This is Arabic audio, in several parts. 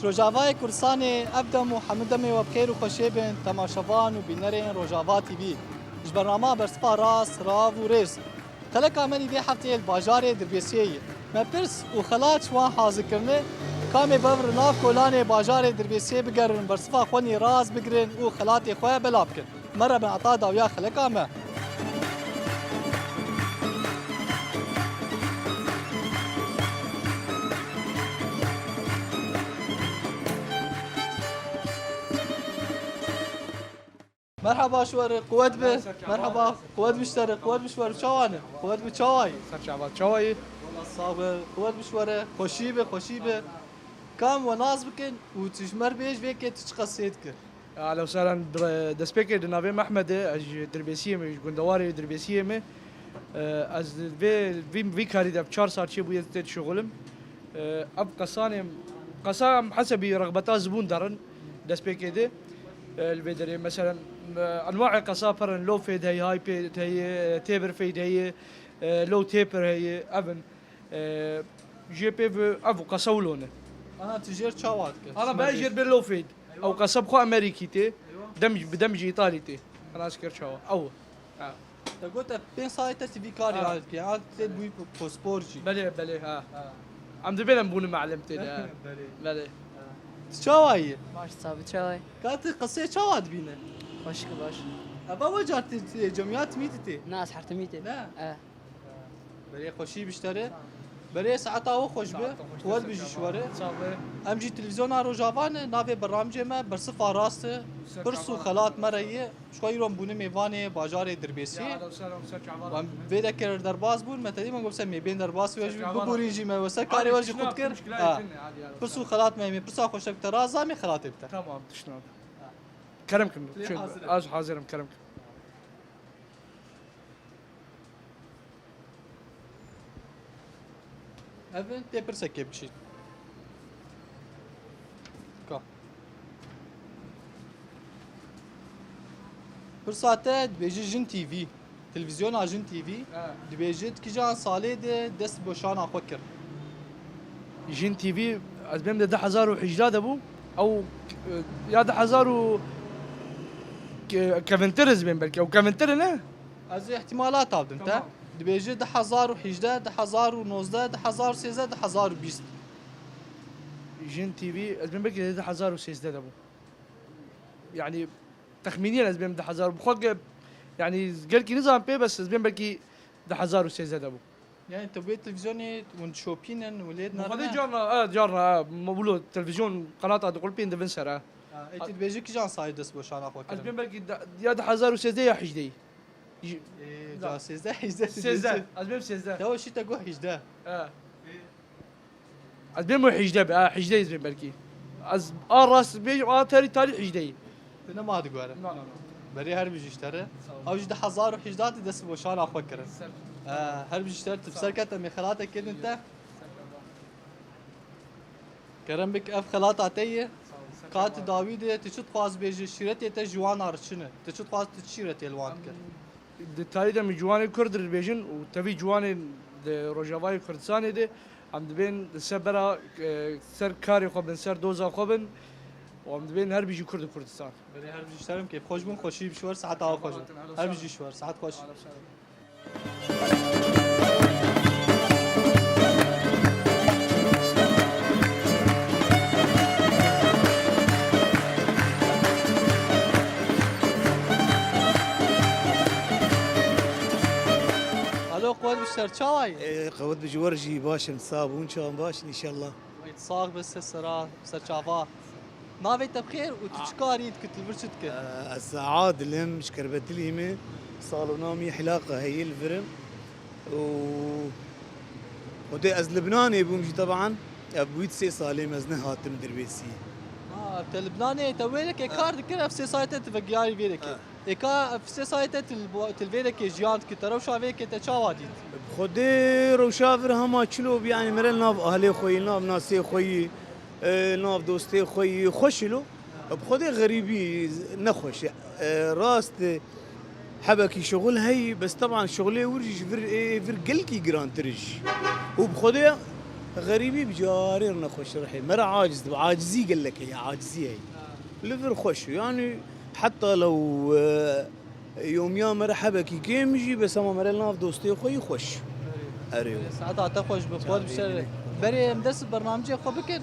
روجاوای کورسانی ابدم و حمدم و بخیر و خوشی بین تماشاوان و بینرین روجاوا تی وی اش برنامه برسپا راس راو و ریز خلق عملی دی هفته الباجار دربیسیه ما پرس و خلات شوان حاضر کرنه کامی ببر ناف کولان باجار دربیسیه بگرن برسپا خونی راز بگرن و خلات خواه بلاب کن مرة بن عطا داویا خلق عمه مرحبا شوار قوت به مرحبا قوت مشتري قوت مشوار شوانه قوت بشواي شعبان شواي والله صاب قوت مشوار خوشي به كم وناس بكن وتشمر بيش فيك تشقصيتك اهلا وسهلا دسبيكي دنافي احمد دربيسيه مش جندواري دربيسيه مي از في كاري ده 4 ساعات شي بو شغلم اب قسام حسب رغبتها زبون درن دسبيكي ده البدري مثلا انواع القصاب فرن لو فيد هي بيد هي تيبر فيد هي لو تيبر هي ابن جي بي افو قصولونه انا تجير شواتك انا باجر باللو فيد او قصب خو امريكي تي بدمج ايطالي تي انا اسكر شوا او قلت بين سايت تي كاري هذا يعني تبوي بوسبورجي بلي ها عم دبنا بون معلمتي بلي شواي باش ثابت شوي كانت قصه شواد بينا خوشك باش ابا وجرت جمعيات ميتتي ناس حرتميتي لا اه بري خوشي بيشتري بري ساعتها خوش به ود بيجي شواره صافي ام جي تلفزيون روجافان نافي برنامج ما برصفه راست برسو خلات مريه شوي يروم بونه ميوانه باجار دربيسي اهلا وسهلا شعبان وام فيدا كر درباز بون متدي ما قبل سمي بين درباز ويج بوريجي ما وسكاري وجه خد كر برسو خلات ما برسو خوشك ترازا مي خلات بتا تمام تشنو كرمكم از حاضرم كرمكم ابن تبر سكيب شي كا برساته بيجي جن تي في تلفزيون جن تي في دبيجت كي جان صالي دست بوشان افكر جين تي في ازبم ده 1000 ابو او يا ده 1000 كافنترز بين بالك او كافنترنا از احتمالات عبد انت دبيجي 1011 1019 1013 1020 جين تي في ازبم بالك ده 1006 ابو يعني تخمينيا ازبم ده 1000 بخوك يعني قال كي نظام بي بس ازبم بالك ده 1006 ابو يعني انت بيت تلفزيوني ونشوبينن ولادنا هذه جارنا مولود تلفزيون قناه تقول بين ده بنسر انت دبيجي كي جان صايد دس بوشان افكر ازبم بالك يا ده 1006 يا حجدي جا 16 16 ازبم 16 تو شي تقول 11 ازبم مو حجدي حجدي ازبم بالك از راس بيج تاري حجدي انا ما تقول لا لا بري هرب يجي اشترى او جد 1011 دس بوشان افكر هرب يجي اشترى تفسر كتا من خلاتك كده انت كرم بك اف خلات عتيه قات داوود تشط خاص بيجي شيرتي تجوان ارشنه تشط خاص تشيرتي الوان التالي ده من جواني كرد البيجن وتبي جواني روجافاي كردستاني ده عم دبين سبرا سر كاري خوبن سر دوزا خوبن وعم دبين هر بيجي كرد كردستان بري هر بيجي اشترم كيف خوش بون خوشي بشوار ساعات او خوش هر بيجي شوار ساعات خوش قوت بشتر شاي قوت بجورجي باش نصابون شلون باش ان شاء الله يتصاغ بس السرا سرشافا نافي تبخير وتشكاريد كنت البرشتك السعاد لهم شكربت لي صالوا نامي حلاقه هي الفرم ودي از لبناني بومجي طبعا ابويت سي صالي مزنه هاتم دربيسي بتاع لبناني تويلك كارد كده في سايت تفجاري فيك ايكا في سايت تلفيلك جيانت كترو شافيك تشاواديت خدي روشافر هما تشلو يعني مرل ناف اهلي خوي ناف ناسي خوي ناف دوستي خوي خوشلو بخدي غريبي نخوش راست حبكي شغل هي بس طبعا شغلي ورجي فر قلكي جران ترج وبخدي غريبي بجاري نخش رحي مرة عاجز عاجزي قال لك هي عاجزي هي ليفر خوش يعني حتى لو يوم يا مرة حبكي كيم يجي بس اما مرة ناف دوستي خوي خوش اريو ساعات تخوش بخود بشر بري مدرس برنامجي خو بكر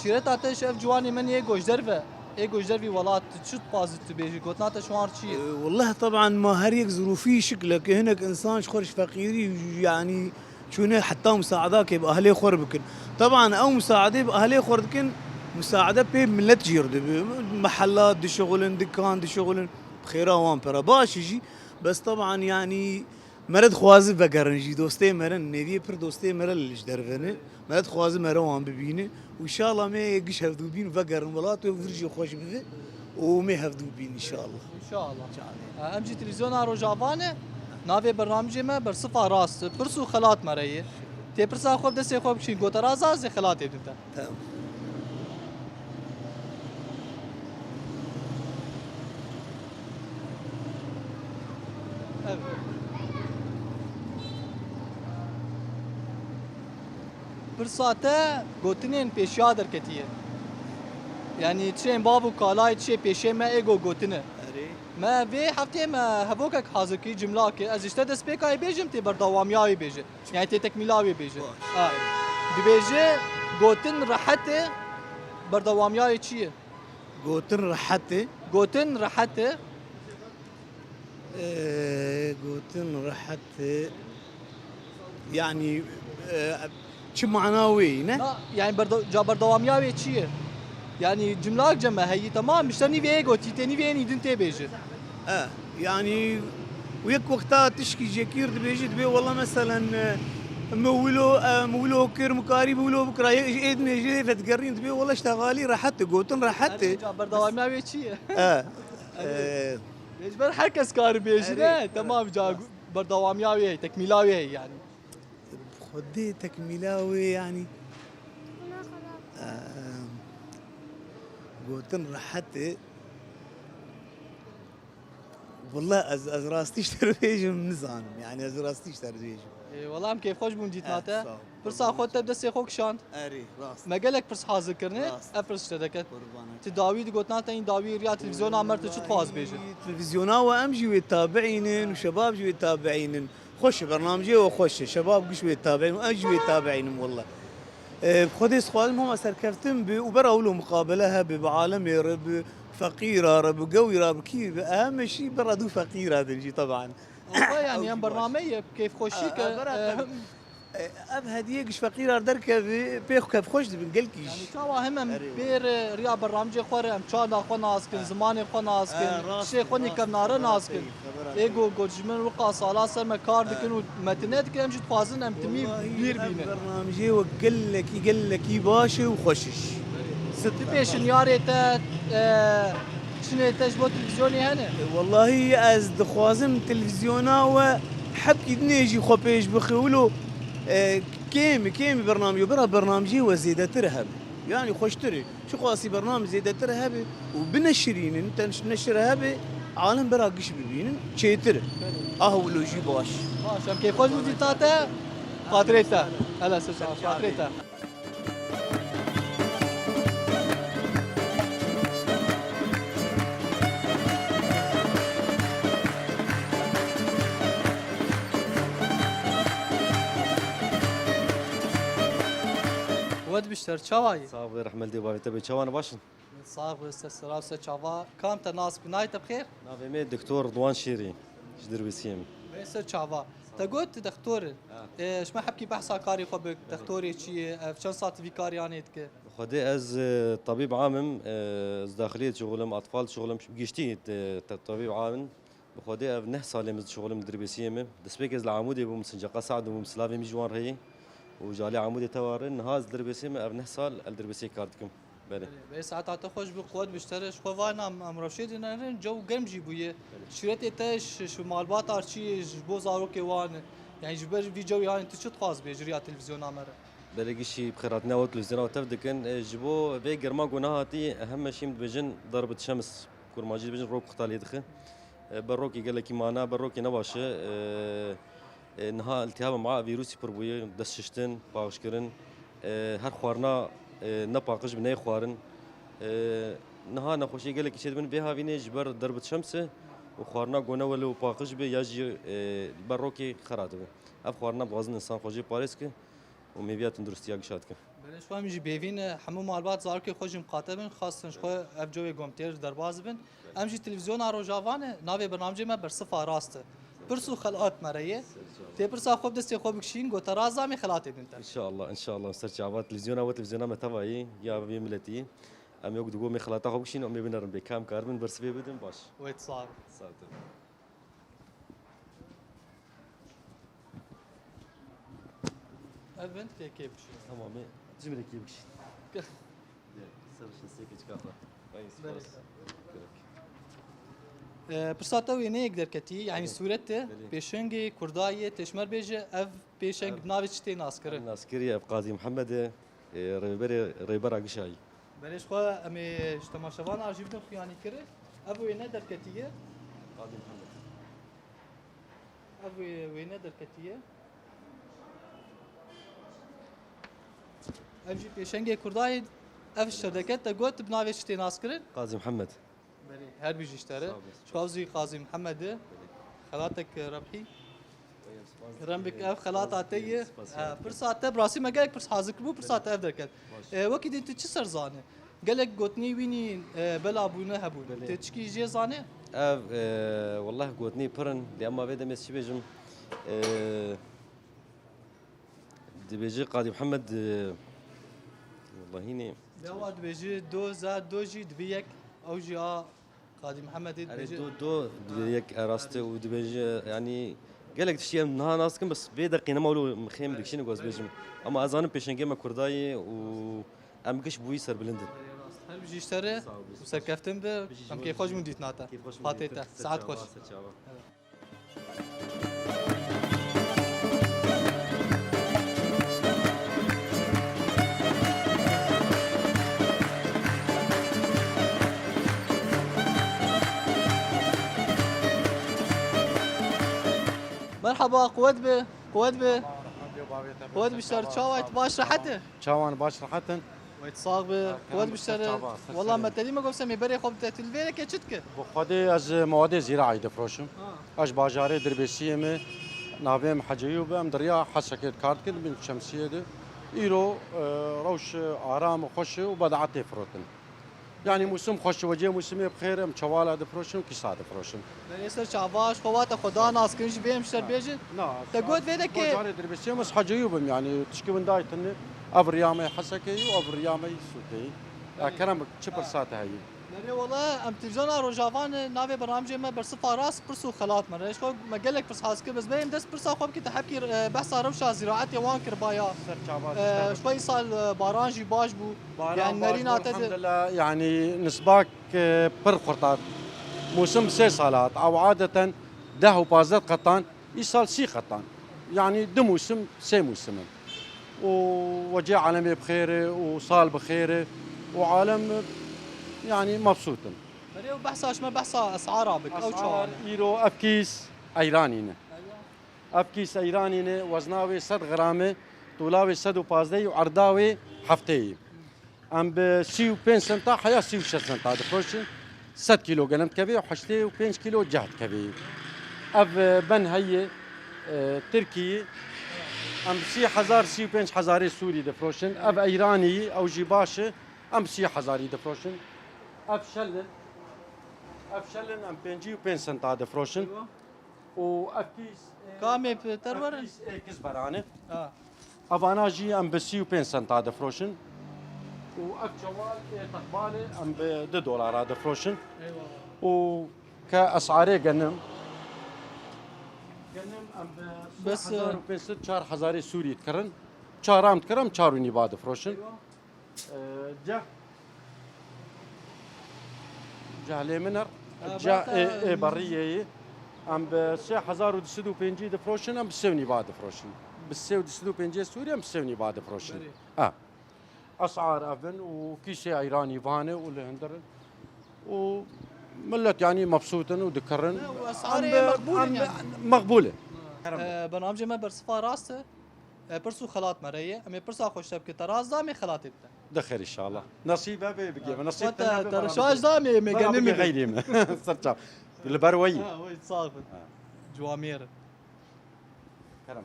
شيرت عتش اف جواني من يجوش درفه يجوش درفي ولات تشط بازت بيجي قوتنا شوار شي والله طبعا ما هريك ظروفي شكلك هناك انسان خرج فقيري يعني شو حتى مساعداك باهلي خربكن طبعا او مساعده باهلي خربكن مساعده بي ملت جيرد محلات دي شغلن دكان دي شغلن خيرا وان برا باش يجي بس طبعا يعني مرد خوازي بقرنجي دوستي مرن نبي بر دوستي مرن اللي درفنه مرد خوازي مروان ببينه وان شاء الله ما يقش هفدو بين بقرن ولات وفرجي خوش بذي وما هفدو بين ان شاء الله ان شاء الله امجي تلفزيون روجافانه ناوي برنامجي ما برصفه راس برسو خلات مريه تي برسا خوب دسي خوب شي قوت رازاز خلات انت تمام برساته قوتنين پیشیا درکتیه یعنی چین بابو کالای چه پیشه ما ایگو قوتنه ما وی هفته ما هبوکک حاضر کی جمله که از اشته دست پیکای بیجم تی بردوامیایی بیجه یعنی تی تکمیلاوی بیجه دی بیجه قوتن راحته بردوامیایی چیه قوتن رحته قوتن راحته قوتن رحته يعني شو معناوي نه لا يعني جا بردوامیایی چیه يعني جمله جمع هي تمام مشتني في قوتي تاني في دين تي بیجه يعني ويك وقتها تشكي جكير دبيجي دبي والله مثلا مولو كير مكاري مولو بكره ايدني جي فتقرين دبي والله اشتغالي راحت قوتن راحت جا بردوامیایی چیه ليش بر herkes kar بیجه تمام جا بردوامیایی تکمیلاوی يعني خدي تكميلاوي يعني قوتن راحت والله از راستيش تربيجم نزانم يعني از راستيش تربيجم والله ام كيف خوش بون جيت ناتا برسا خود تبدا سي خوك شاند اري راست ما قالك برس حاضر كرني افرس تدكت تداوي قلت ناتا ان داوي ريا تلفزيون عمرت شو تخواز بيجي تلفزيونا وامجي ويتابعين وشباب جي يتابعين خوش برنامجي وخوش شباب قش يتابعين واجي يتابعين والله بخدي سؤال مو سركفتم وبرا له مقابلها بعالم رب فقيره رب قوي رب كيف اهم شيء برا دو فقيره هذا الشيء طبعا يعني هم برنامج كيف خوشيك اب هديه قش فقيره دركه بيخ كيف خوش بنقلكيش يعني توا هم بير ريا برنامج خور ام تشادا خو ناسكن زمان خو ناسكن شي خوني كم نار ناسكن ايجو جوجمن وقا صالا سر مكار دكن متنات كلام جت خوازن ام تمي بير بينه برنامجي وقال لك باشا وخشش ست بيش نياري تا شنو تجبو تلفزيوني هنا والله از دخوازم تلفزيونا وحب يدنيجي خو بيش بخولو كيمي برنامجي برا برنامجي وزيدة ترهب يعني خوش تري شو قاسي برنامج زيدة ترهب وبنشرين انت نشرها به عالم برا قش ببين شيتر اهو لو جي باش ام كيف خوش بودي تاتا فاتريتا هلا سوسا فاتريتا ود بشتر چاوای صافي رحمة دي بابي تبي شوانا باشن صاغ استسرا چاوا كام تناس بنايت بخير نافي مي دكتور رضوان شيري جدر بسيم بس چاوا تقول دكتور ايش ما حبكي بحثا كاري خبك دكتوري شي فشان صات في كاريانيتك خدي از طبيب عام از داخلية شغلم اطفال شغلم بقيشتي طبيب عام بخدي نه سالم شغلم دربسيم دسبيك از العمودي بمسنجقة سعد ومسلافي مجوان هي وجالي عمودي توارن هاز دربسيم ابنه سال الدربسي كاردكم بله بس ساعات تخش بقوات بشترش خوانا ام رشيد ان جو قم جيبويه شريت تاش شو مالبات ارشي جبو زارو كيوان يعني جبر فيديو يعني تشت خاص بيجري تلفزيون امر بلاقي شيء بخيراتنا وتلفزيون وتفدكن جبو في جرما قناهاتي اهم شيء بجن ضربة شمس كل ما جيت بجن روك قتال يدخل بروكي قال لك معنا بروكي نباشه انها التهاب مع فيروسي بربويه دسشتن باوشكرن هر خوارنا نپاقش بنای خوارن نها نخوشی گله که چه من به هاوینه جبر دربت شمسه و خوارنا گونه ولو پاقش به یا جی بروکی خراده به اف خوارنا بازن انسان خوشی پاریس که و میبیات درستی اگشاد که بله شو هم جی بیوین همو معلومات زار که خوش مقاطبن خاصن شو اف جوی گمتیر درباز بن ام جی تلویزیون روجاوان ناوی برنامج ما بر صفه راسته برسو خلقات مريه تي برسا خوب دستي خوب كشين قو ترازا مي خلاتي بنت ان شاء الله ان شاء الله مستر شعبات تلفزيون او تلفزيون ما تبعي يا بي ملتي ام يقدو قومي خلاطه خوب كشين امي بنرم بكام كارمن برسبي بدن باش ويتصاب ساتر البنت كيف تمام جملة كيف كشين سر شنسيك كافه كويس برساتا وينه يقدر كتي يعني صورته بيشنجي كردايه تشمر بيجه اف بيشنج بناوي تشتي ناسكر الناس كريه قاضي محمد ريبر عقشاي بلش خو امي اجتماع شبان عجبنا يعني كره ابو وينه دركتيه قاضي محمد ابو وينه دركتيه امجي بيشنجي كردايه اف الشركات تقوت بناوي تشتي ناسكر قاضي محمد بله هر بيجي اشترى شوازي قاضي محمد خلاتك ربحي رمبك اف خلاتاتي برساته براسي ما قالك برس حازك بو برساته اف دركت وكيد انت تشي سر زانه قالك قوتني ويني بلا بونا هبون تشكي جي زانه والله قوتني برن لأما بيدا مس بيجم دي بيجي قاضي محمد والله هيني دواد بيجي دو زاد دوجي دبيك او جي قاضي محمد بيجي دو دبيك راسته ودبيجي يعني قالك تشي نها ناس كم بس بيدا قينا مولو مخيم دكشين جوز بيجم اما ازانم بيشنجي ما كرداي و ام كش بوي سر بلندن هل بيجي اشترى وسركفتن به ام كيف خوش من ديتناتا فاتيتا ساعات خوش مرحبا قوت به بشتر شاوات باش راحته چاوان باش راحتن ويتصاغ به قوت بشتر والله ما تدري ما قلت سمي بري خوب تلفينه كشتك بخودي از مواد زراعي دفروشم اش باجاري دربيسيه مي نافيم حجيو بام دريا حسكت كارت كد من شمسيه دي ايرو روش آرام خوش وبدعت فروتن يعني موسم خوش وجه موسمي بخير ام چوالا دفروشم كيسا دفروشم يسر شعباش خوات خدا ناس كنش بيم شتر بيجي تقول فيدك باجاري دربيسيه مس حجيو بام يعني تشكي من دايتن افريامي حسكي وافريامي سوتي كرم چپر ساعه هي مري والله ام تلفزيون روجافان نافي برنامج ما برصفه راس برسو خلات مرة ايش ما قال لك برص حاسك بس بين دس برصا خوب كي تحكي بحث روشا زراعتي وان كربايا شوي صار بارانجي باش بو يعني نارينا الحمد لله يعني نسباك بر خرطات موسم 6 صالات او عاده 10 وبازات قطان يصال 6 قطان يعني دو موسم 6 موسم ووجه عالمي بخير وصال بخير وعالم يعني مبسوط. مري وبحث ما بحث اسعار بك او شو ايرو افكيس ايرانينه افكيس ايرانينه وزناوي 100 غرامه طولاوي 115 وعرضاوي هفتي ام ب 35 سنتا حيا 36 سنتا دفروش 7 كيلو قلم كبي وحشتي و5 كيلو جهد كبي اف بن هي تركي ام 3000 3500 سوري دفروشن اف ايراني او جيباشه ام 3000 دفروشن افشلن ام 55 سنتا دفروشن وافكيس كامي بترورن اكس برانه افانا جي ام ب 35 سنتا دفروشن واف جوال تقباله ام ب 2 دولار دفروشن ايوه وكاسعاري قنم ام بس 4000 سوري تكرن شارام تكرم شاروني بعد فروشن جا جهلي منر جا بريه ام ب 6250 دفروشن ام بسوني بعد فروشن ب 6250 سوري ام بسوني بعد فروشن اسعار افن وكيسي ايراني فانه ولا هندرن وملت يعني مبسوطن وذكرن واسعار مقبوله يعني مقبوله برنامج ما برصفه راسه پرسو خلات مريه ام پرسا خوش تب که تراز دامي خلات بتا دخل ان شاء الله نصيبها بيجي نصيب وانت ترشاش دامي مجنمي غيري صرت البروي وي صافي جوامير كرم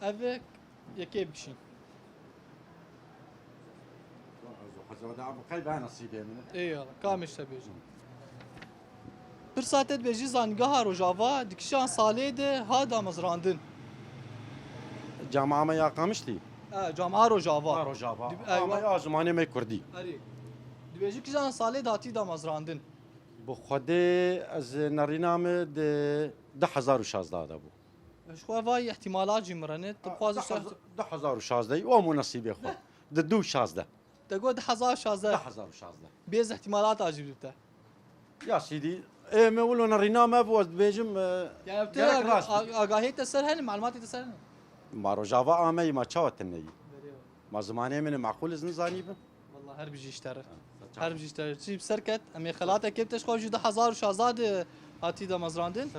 افك يكي بشي خيبها نصيبي من اي كامش تبيج برساتت بيجي زانگاها روجاوا دكشان ساليده هادا مزراندن جامعه ما يا قامشتي جامعه روجاوا روجافا أيوة. يا زمانه ما كردي اري دبيجي كجان ساليد هاتي دا مزراندن بخدي از نرينام ده 1016 ابو شو فاي احتمالات جمرنت تبخواز ده 1016 ومو نصيبي خو ده دو 16 تقول حزار ده شازه 1016 بيز احتمالات عجبته يا سيدي ايه ما يقولوا نرينام ابو بيجم يعني بتلاقي اغاهي تسرهن معلومات تسرهن ما رجافا امي ما تشاوتني ما زمانه من معقول زنزاني به والله هرب جي اشترى هرب جي اشترى شي بسركت امي خلاطه كيف تشخو جدا حزار شازاد هاتي دا مزراندن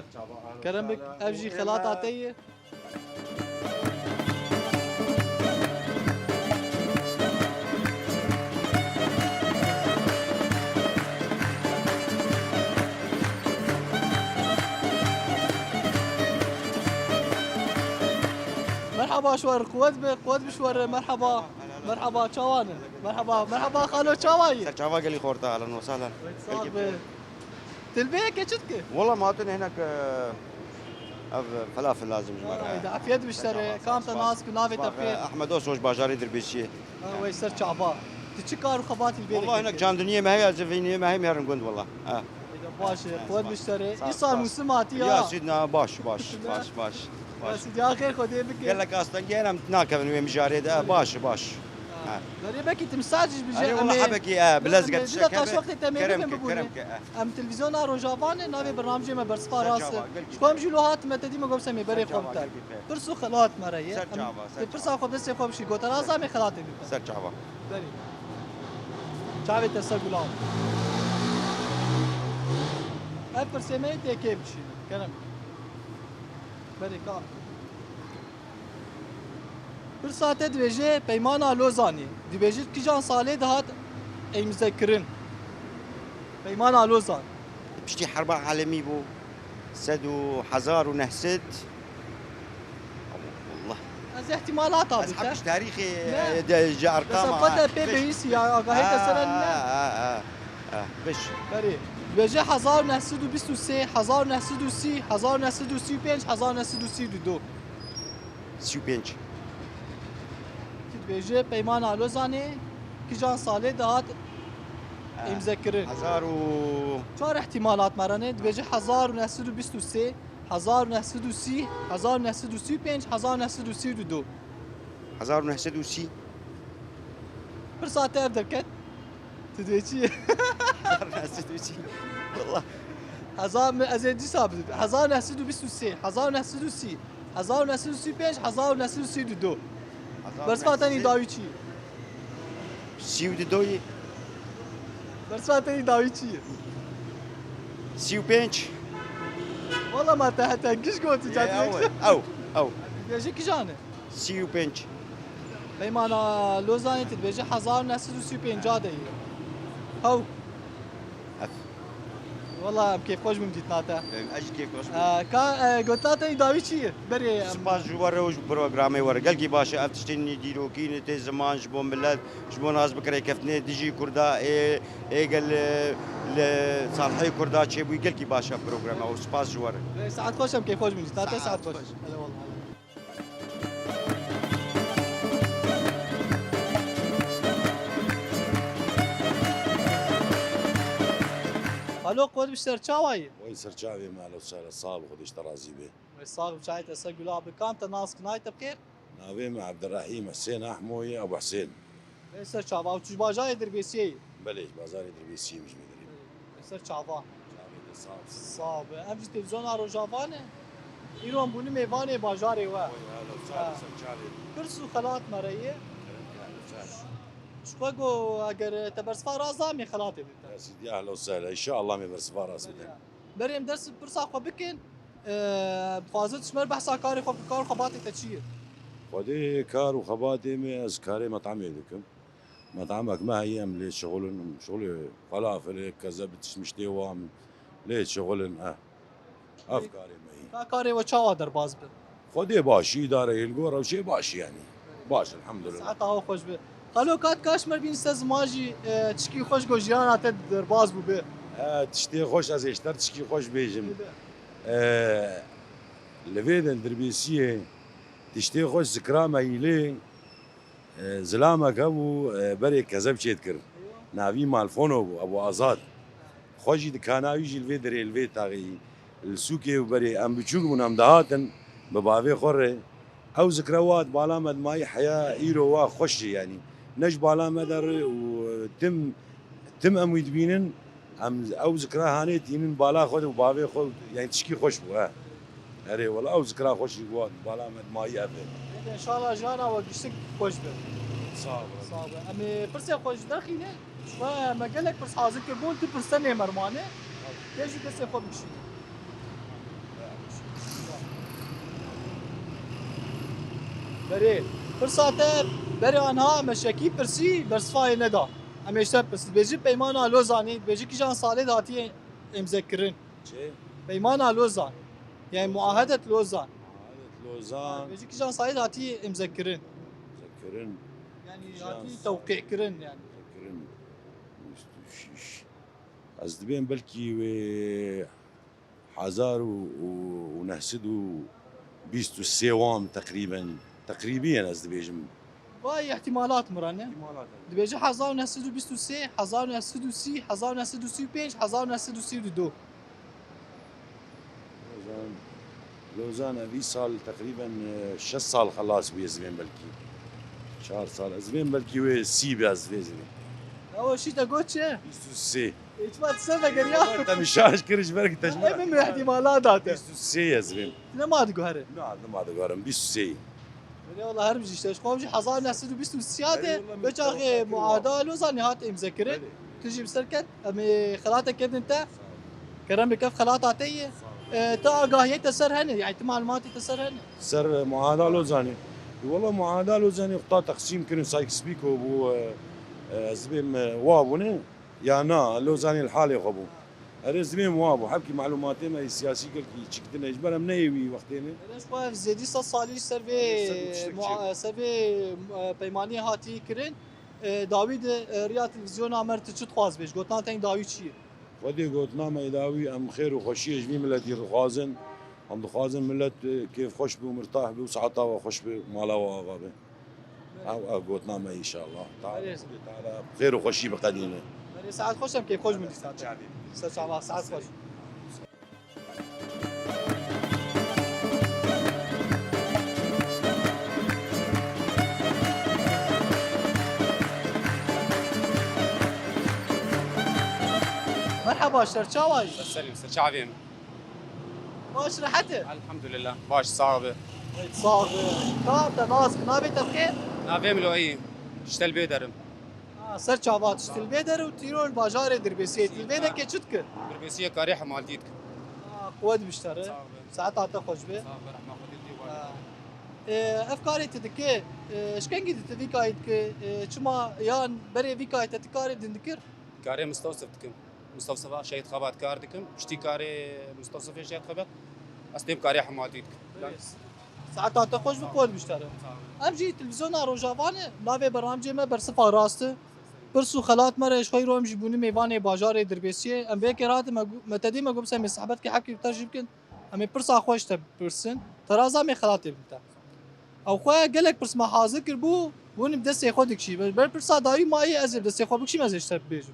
كرم بك افجي خلاط عتيه مرحبا شوار قوت بشوار مرحبا مرحبا شوان مرحبا خالو شواي شافا قال لي خورتا اهلا وسهلا تلبيه كشتك والله ما اعطيني هناك فلافل لازم اذا عفيت بشتري كامتا ناس كنافي تفيت احمد اوسوش باجاري دربيشيه ويسر شعبا تشكار خبات البيت والله هناك كان دنيا ما هي زفينيه ما هي مهرن قند والله اذا باش قوت بشتري يصار موسماتي يا سيدنا باش يا سيدي اخر خدي بك قال لك اصلا جينا متناكب من مجاري ده باش غريبك تمساجش بجي انا والله حبك بلزقه دقيقه وقت تمام كرمك ام تلفزيون روجافان ناوي برنامج ما برصفا راس شكون جلوهات ما تدي ما قبل سمي بري خوبتا برسو خلات مريه برسا خوب دسي خوب شي قوت رازا مي خلات سر جابا بري چاوي تسا غلام افر سمي تكيب شي كلام بري كام bir saate dibêje peymana Lozanê dibêjit kîjan salê dihat eymzekirin peymana Lozan بشتي حرب عالمي بو سدو حزار ونهست والله ez ihtimalat بس abi حبش تاريخي لا. جا ارقام Safata pe beis ya agahê te seren ne بش berê dibêje 1923 1930 1935 1932 سيو بينش dibêje peymana Lozanê kîjan salê dihat eymzekirin حزار و çar ihtimalat meranê dibêje 1923 1930 1935 1932 حزار ونهست وسي bir saate ev derket tudêçi حزار ونهست وسي والله ez ê dî sabit 1923 1930 1935 1932 bersifatenî dawî çi ye سيو دوي bersifatenî dawî çi ye سيو بينش Valla me te hete giş gotu او dibêje kîjan e سيو بينش peymana Lozanê tu dibêje 1935 de ye hew Valla em kêfxweş bim dîtnate اجي كيف ka gotatê dawî çi ye berê سپاس جواره و برنامه ور گلگی باشه افتشتنی دیروکین ته زمان جبو ملت جبو ناز بکره کفتنه دیجی کردا ای گل صالحی کردا چه بو گلگی باشه برنامه و سپاس جواره ساعت خوش em kêfxweş bim dîtnate Saat saat xoş xweş. Hele wallah الو قود بشتر چاوایی ويسر شعبي ماله وسهلا صاب خديش ترازي به صاحب شايت اسا قلاب كانت ناس كنايت بخير ناويم عبد الرحيم حسين احموي ابو حسين سر چاوا و چش باجای دربیسی بلي بازاري دربيسي مش مدري سر چاوا شعبي صاب صاحب ام تلفزيون رو جوانه ایران بونی میوان بازاری و هلا وسهلا سر شعبي برسو خلات مريه شقو اگر تبرسفا رازامي خلاطي يا سيدي اهلا وسهلا ان شاء الله ما برسفار راس بدنا بريم درس برسا خو بكن بخوازت شمر بحثا كاري خو كار خباتي تشير خودي كار وخباتي من از كاري مطعمي دكم مطعمك ما هي ليش شغل فلافل كذا بتشمشتي وام ليش شغل افكاري ما هي كاري وشاوا درباز به خودي باشي داره الجورة وشي باشي يعني باش الحمد لله ساعت هاو خوش به خلو كات كاشمر بين استاذ ماجي تشكي خوش جو جيانا تد درباز بو به تشتي خوش از اشتر تشكي خوش بيجم لفيدن دربيسيه تشتي خوش ذكرى مايلي زلامك ابو بري كذب شيتكر نافي مالفونو ابو ازاد خوشي دكانا يجي الفيدري الفيت تاغي السوكي وبري ام بتشوك من ام دهاتن ببافي خوري او ذكريات بالا مد ماي حياه ايرو وا خوشي يعني نج بالا مدر وتم ام يدبينن ام او ذكرى هاني تينن بالا خود وبافي خود يعني تشكي خوش بو اري والله او ذكرى خوشي وات بالا مد ماي ابي ان شاء الله جانا وقشتك خوش به صعب امي برسي خوش داخله ما قال لك برس حاضر كبول تي برسنه مرمانه ليش برسي خو بشي بري فرصات بري انها مشاكي برسي برصفاي ندا امي اشتر بس بيجي بيمانا لوزاني بيجي كي جان صالح داتي مذكرين شيء بيمانا لوزان يعني معاهده لوزان لوزان بيجي كي جان صالح داتي مذكرين ذكرن يعني داتي توقيع كرن يعني ذكرن از دبين بلكي حزار ونهسدو بيستو السيوام تقريبا از دبيجم باي احتمالات مرانه دبيجي حزار نسدو بيستو سي حزار نسدو سي حزار نسدو سي بينج حزار نسدو سي دو لوزان ابي صار تقريبا 6 صال خلاص بي زبين بلكي 4 صال زبين بلكي وي سي باز زبين اول شيء تقول ايه بيستو سي ما تسمى قريان انت مش عايش كرش برك تجمع اي من احتمالات هذا بيستو سي يا زبين ما تقول هري ما تقارن بيستو سي والله هرب جيش خوش حزار نسدو بيستو سياده بجاغي معادله لوزان هات مذكره تجي بسركت امي خلاتك كد انت كرم بكف خلاتاتي تا قاهيه تسر هنا يعني معلومات تسر هنا سر معادله لوزاني والله معادله لوزاني قطع تقسيم كانوا سايك سبيكو بو زبيم وابونه يا نا لوزاني الحالي خبو هذا زبيم وابو حبكي معلوماتي ما سياسي كل شكتنا اجبر منيوي وقتين ليش ما زيدي صالي سربي سربي بيماني هاتي كرين داوود ريا تلفزيون عمر تشت خواز بيش قلت تاني داوود شي ودي قلت نام يداوي ام خير وخشيه جميع ملت يرخازن هم خازن ملت كيف خوش بي ومرتاح بي وسعطا وخش بي مالا وغابه او قلت نام ان شاء الله تعالى خير وخشيه بقديمه ساعات خوشم كيف خوش من ساعات ساعات خوش مرحبا شرشاوي سلام سرچاویم باش رحته الحمد لله باش صعبه صاغ كاب ناس نابي تبخير نافیم لوئی شتل بیدرم سر چاوات شتل بيدر وتيرول باجار دربيسيت البيدر كي تشتك دربیسی کاری حمالتیت قواد بشتري ساعات عطا خوش به صعبه رحمه خودی دیوار افكاري تدكي اش كان قد تفيكايت چما يان بري فيكايت تكاري دندكر کاری مستوصف دکم مستوصفه شهید خبات کار دکم شتی کاری مستوصفه شهید خبات استیم کاری حمالتیت ساعات عطا خوش بقواد بشتري امجي تلفزيون روجافانه نافي برنامج ما برصفه راسته برسو خلات مره شوي روم جيبوني ميواني باجار دربيسيه ام بيك رات متدي ما قبسه مسحبت كي حكي ترجم كن ام برسا خوش تبرسن ترازا مي خلات بنتا او خو قالك برس ما حاضر كربو ون بدسي خودك شي بل برسا داوي ما اي ازب دسي خو بكشي مازش تبيجو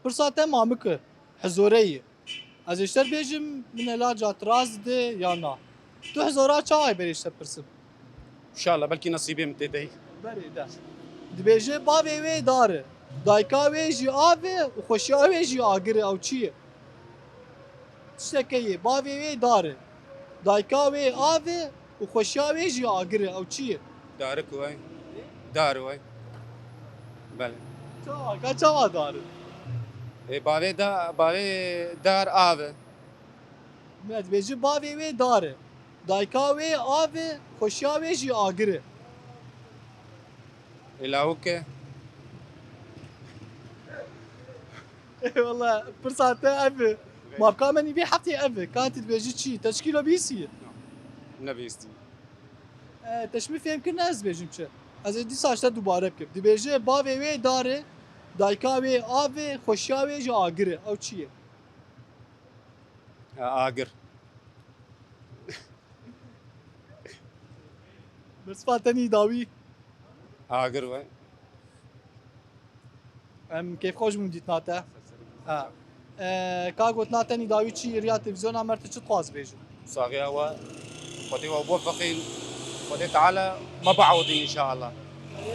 برسا تمامك حزوريه از اشتر بيجم من علاجات راس دي يا نا تو حزورات شاي بريش برسم ان شاء الله بلكي نصيبي متدي بري ده دبيجي بابي وي داره دايكا وي جي افي وخوشيا وي جي اگري او چيه تشتكي بابي وي داره دايكا وي افي وخوشيا وي جي اگري او چيه دارك وين دار وين بله چا داره باوی دار آوه Me dibêjî bavê wê dar e. Dayka wê av e, xoşiya wê jî agir e. الهوكه Valla pirsa te ev e. Mavka menî vê heftê ev e. Kan tu dibêjî çi? Teşkîla bîsî. نبیستی Teşmî fêm kir ne ez dibêjim çi. Ez ê dîsa işte dubare bikim. Dibêjî bavê wê dar e. Dayka wê av e, xoşiya wê jî agir e. Ew çi ye? آگر Birsifa tenî dawî. آگر و Em kêfxweş bûn dîtna te. Ha. Ka gotina tenî dawî çi riya televizyona mer tu çi dixwaz bêjin? صاغية و خدي وموفقين خدي تعالى ما بعوضين إن شاء الله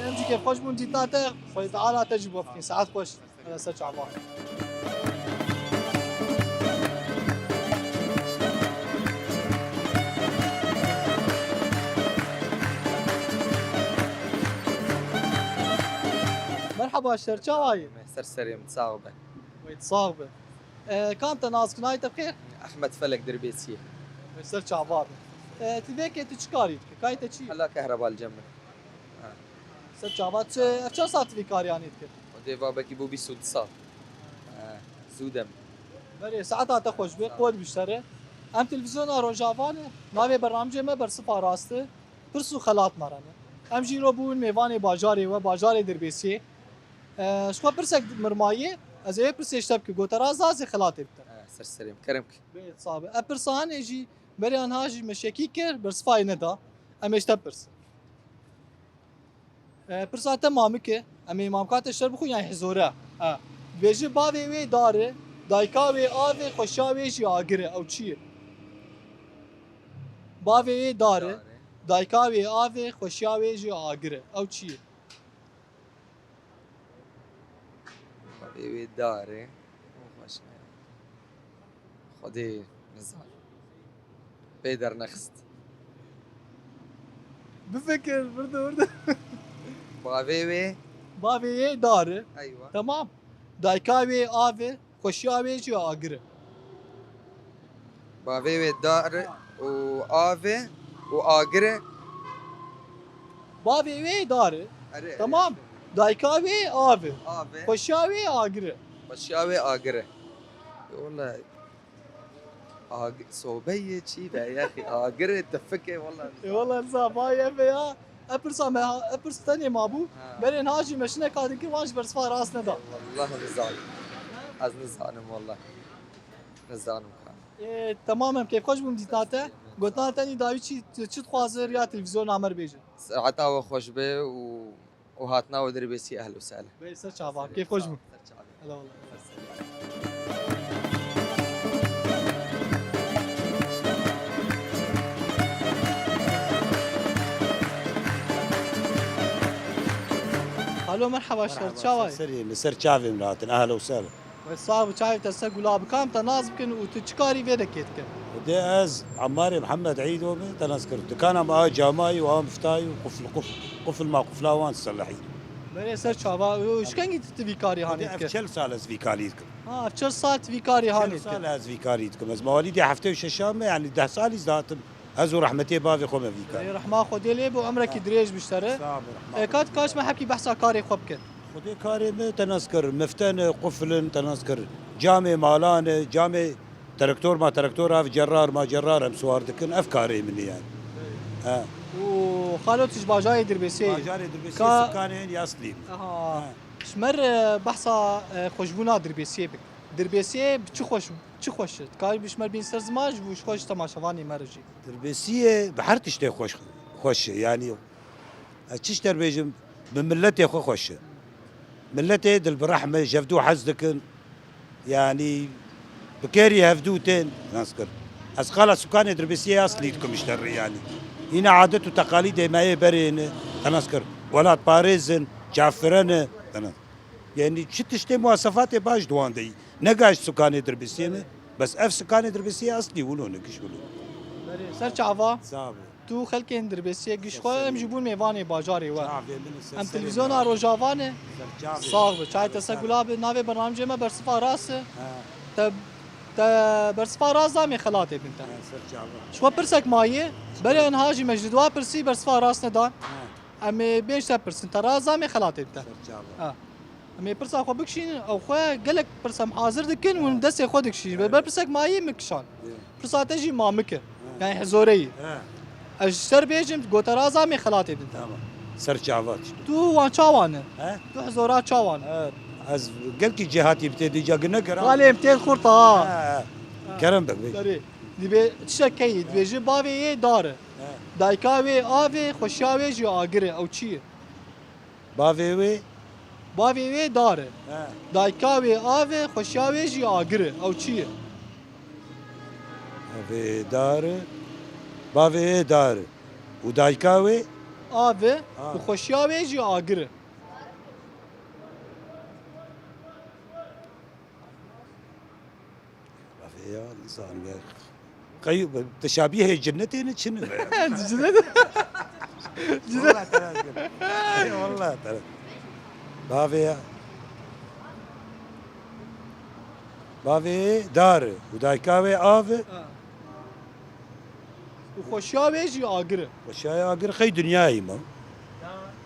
Em jî kêfxweş bûn dîtna te. Xwedî teala te jî bofkîn. Saet xweş. Ser çava. مرحبا شرچاوي سرسري متصاوبة. ويتصاغبه كانت ناس كنايت بخير أحمد فلك دربيسية. سر چاوار تبيك تشكاري كايت تشي هلا كهرباء الجمل. سر چاوات افشار ساعت في كارياني تك ودي بابا كيبو بيسود صار. زودم. بري ساعتها تخوش بي قول بيشتري ام تلفزيون روجافان ناوي برنامج ما برصفا راسته برسو خلات مرانه ام جيرو بون ميواني باجاري و باجاري دربيسي شكو برسك مرمايه از ايه برسي اشتبك قوترا زازي خلاتي بتر سرسري مكرمك. بيت صعبة أبرسان يجي بريان هاجي مشاكي كير برصفاي ندا أم يشتبرس برسان تمامك أم إمامكات الشرب خو يعني حزورة بيجي باوي وي داري دايكاوي آوي خوشاوي جي آگره أو چيه باوي وي داري دايكاوي آوي خوشاوي جي آگره أو چيه بيبي داري. خدي نزال. بيدر نخست. بفكر برضو بابيبي. باوي وي داري أيوة. تمام دايكاوي آوي خوشاوي جي آگره بابيبي دار وآفي وآجرة. باوي وي داري تمام دايكاوي آوي آفي. خوشاوي آگره بشاوي آجرة. والله صوبية شي بقى يا أخي آجرة تفكي والله. والله نزا باي فيها ابرسا ما ابرس تاني مابو برين هاجي مشنا كادك واش برصفا راسنا دا والله نزال. از نزانم والله. نزانم كان. تماما كيف خوش بوم ديتاتا قلت تاني داوي شي تخوازر يا تلفزيون عمر بيجي ساعتها وخوش به وهاتنا ودربيسي أهل وسهلا. بس شعبا كيف خوش بوم هلا والله الو مرحبا شاوي سري سر شافي مراتن اهلا وسهلا صعب شايف تسا قلاب كام تناز بكن وتشكاري فيدك كيتك ودي از عماري محمد عيد ومن تنذكر كان ما جاماي وام فتاي قفل ما قفلاوان تصلحي بري سر شابا وش كان تبي كاري ودي هانيتك افشل سال از فيكاليتكم افشل سال تبي كاري هانيتك سال از فيكاليتكم از مواليدي حفتي وششام يعني 10 سال ذاتم ازو رحمتي بافي خوم فيكال رحمه خدي لي بو عمرك دريج بيشتري كات كاش ما حكي بحث كاري خوبك خدي كاري ما تنذكر مفتن قفل تنذكر جامع مالان جامع تركتور ما تركتور اف جرار ما جرار ام سوار دكن افكاري مني يعني وخالوتش باجاي دربيسي باجاري دربيسي سكانين ياسلين شمر بحثا خوشبونا دربيسي بك دربيسي بچ خوش كاي بشمر بين سر زماج وش خوش تماشاواني مرجي دربيسيه بحر تشتي خوش يعني تشتر بيجم من ملتي خوش ملتي دل برحمه جفدو حزدكن يعني بكيري هفدوتين نذكر اسقال سكان دربيسيه اصليتكم اشتري يعني هنا عادات وتقاليد ما هي برين تنذكر ولاد باريزن جعفرنه يعني شتشتي مواصفات باش دوان دي نقاش سكان دربيسيه بس اف سكان دربيسيه اصلي ولو نكش ولو سر چاوا صعب تو خلکین دربسیه گیش خو ام جبون میوانی باجاری و ام تلویزیون روجاوانه صاحب چای تسا گلاب ناوی برنامج ما برصفا راس تا برصفا راس زامي خلاطي بنت شو برسك مايه بري انهاجي مجد وا برسي برصفا راس ندان ام بيش برسنت راس زامي خلاطي بنت ام برسا خو بكشين او خو قالك برسم حاضر دكن وندس خودك شي برسك مايه مكشان برسا تجي مامك يعني حزوري اشتر بيجم قوت راس زامي خلاطي بنت سرچاوات تو وان چاوانه تو حزورات چاوانه از قلكي جهاتي بتدي جاقنا كرام قال امتى خرطه كرم بك داري دبي تشكي دبي باوي دار دايكاوي افي خوشاوي جي اگره او چی باوي باوي دار دايكاوي افي خوشاوي جي اگره او چی باوي دار ودايكاوي افي وخوشاوي جي اگره يا انسان يا اخي تشابيه جنتين شنو جنة والله ترى والله ترى بافي دار ودايكاوي افي وخوشاوي جي اگره وشاي اقر خي دنياي ما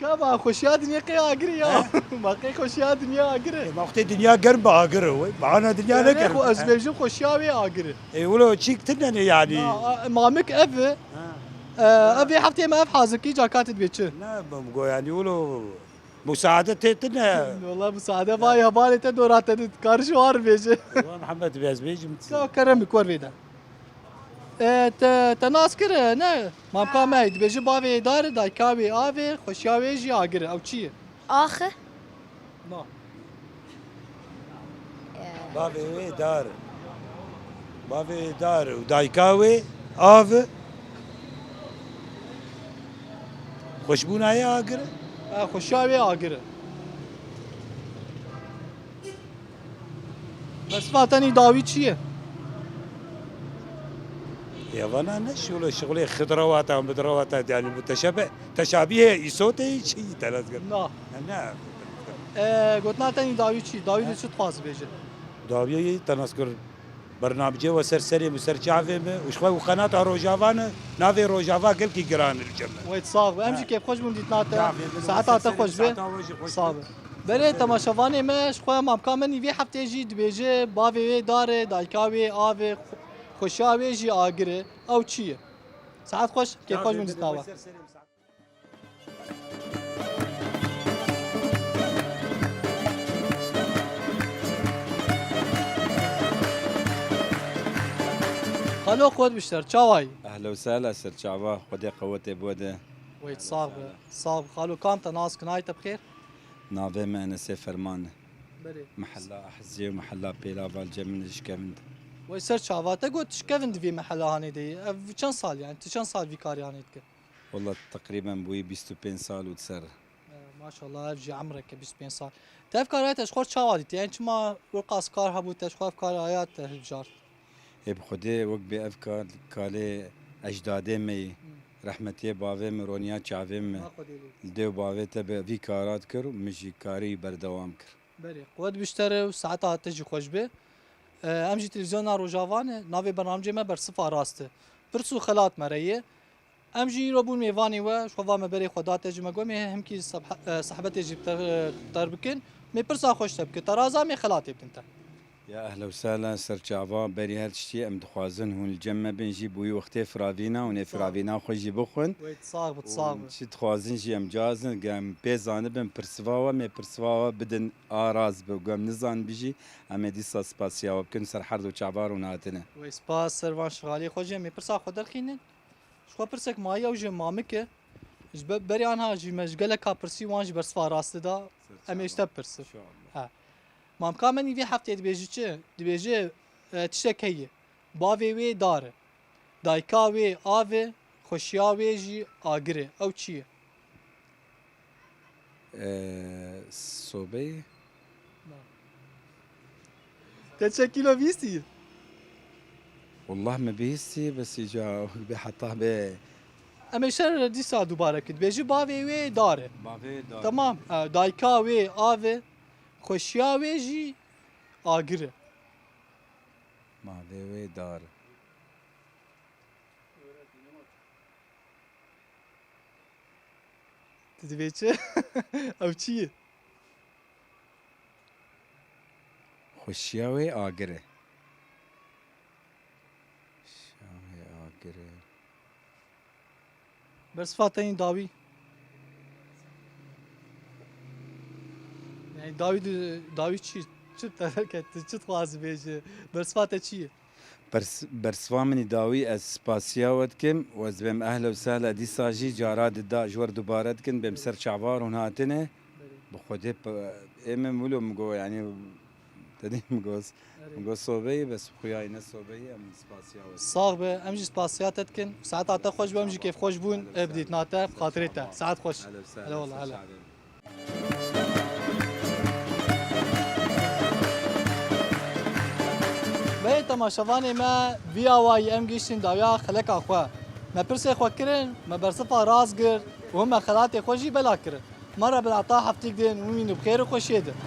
كما خوشيا دنيا قي اگره يا ما قي خوشيا دنيا اگره ما اختي دنيا قرب اقر هو معنا دنيا نقر ازبيجو خوشاوي اگره اي ولو تشيك تنن يعني مامك افي افي حفتي ما افحازك جا كاتب بيتش لا بقول يعني ولو مساعدة تنا والله مساعدة باي هبالي تدورات كارشوار بيجي محمد بياز بيجي كرمك ور بيدا تناس كره نه ما بقى ما بيجي باوي دار داي كاوي افي خوشاوي جي اگره او چی آخه ما بافي دار ودايكاوي افي خوشبونا يا اقر خوشاوي اگره بس فاتني داوي چیه يا فانا نش ولا شغلي خضروات او مدروات يعني متشابه تشابيه يسوتي شيء تلاز نا نعم قلت تاني داوي چی داوي شو تفاز بيجي داويه تنذكر برنامجي وسرسري مسرچافه وشخوا وقناه روجافان نافي روجافا قال كي جران الجنه ويت صاب امشي كيف خوش بندي تناتا ساعتها تخوش به صاب بله تماشاوانه مش خو ما كامني في حفته جي دبيجي باوي دار دايكاوي افي خوشاوي جي اگره او چی ساعت خوش كيف خوش بندي تناوا خلو خود بشتر چاوای اهلا وسهلا سر شعبان خدي قوتي بوده ويت صاب خلو كام تناس كنايت بخير نافي ما انا فرمان بله محلا احزي ومحلا بيلا فالجمن شكمند ويسر شعبات قلت شكفند في محل هاني دي كم صال يعني انت كم صال في كاري هاني والله تقريبا بوي 25 سال وتسر ما شاء الله افجي عمرك 25 سال تعرف كاريات اشخور شاوالي يعني ما ورقاس كار هبو تشخور كاريات الجار بخدي وقت بافكار كالي اجدادي مي رحمتي بافي مرونيا شعفي الديو بافي تبع في كارات كر مشي كاري بردوام كر بله قود بيشتري وساعتها تجي خوش به امجي تلفزيون روجافان نافي برنامج ما برصفا راسته برسو خلات مريه امجي روبون ميفاني و شوفا ما بري خدات تجي مقومي هم كي صحبتي جي تربكن مي برسا خوش تبك ترازا مي خلاتي بنت يا اهلا وسهلا سر شعبان بري هالشتي ام دخوازن هون الجمه بنجي بوي وقتي فرافينا ونفرافينا خوجي بخون ويتصاغ شي دخوازن جي ام جازن قام بيزان بن برسواوا مي برسواوا بدن اراز بقام نزان بيجي ام ديسا سباسيا وبكن سر حرد وشعبار وناتنا ويسباس سرفان شغالي خوجي مي برسا خدر خينن شو برسك مايا وجي مامك بري عنها جي مشغله كابرسي وانج برسفا راست دا ام اشتا برس ان شاء الله مام كامني في حفتي دبيجي چه دبيجي تشك هي باوي وي دار دايكاوي افي خوشياوي جي اگره او چی صوبي كم كيلو بيستي والله ما بيستي بس يجا بحطها ب ام شر دیسا دوباره کد بیجی باوی وی داره باوی دار تمام دایکا وی آوه خوشیا وی جی آگره باوی وی دار دیدی چه او چیه خوشیاوی آگره شاوی آگره بس فاتین داوی yani Davi çi terket çi xwaz beje bersfate çi برسوامني داوي اسباسياوتكم وزبم اهلا وسهلا دي ساجي جارات دا جور دوبارتكن بمسر شعبار هناتنه بخودي امم ولو مقو يعني تدي مقوس صوبي بس خوياي ناس صوبي ام اسباسياوت sağ be em jî spasiyat etkin saat ata xoş be em jî keyf xoş bûn ebdît nate xatirê te saat xoş اهلا وسهلا هلا والله هلا Bey temaşevanê me vîya wayî em gîştin dawiya xeleka xwe me pirsê xwe kirin me bersifa raz gir û me xelatê xwe jî bela kirin me re bi ata heftîk din û wî bi xêr û xweşê din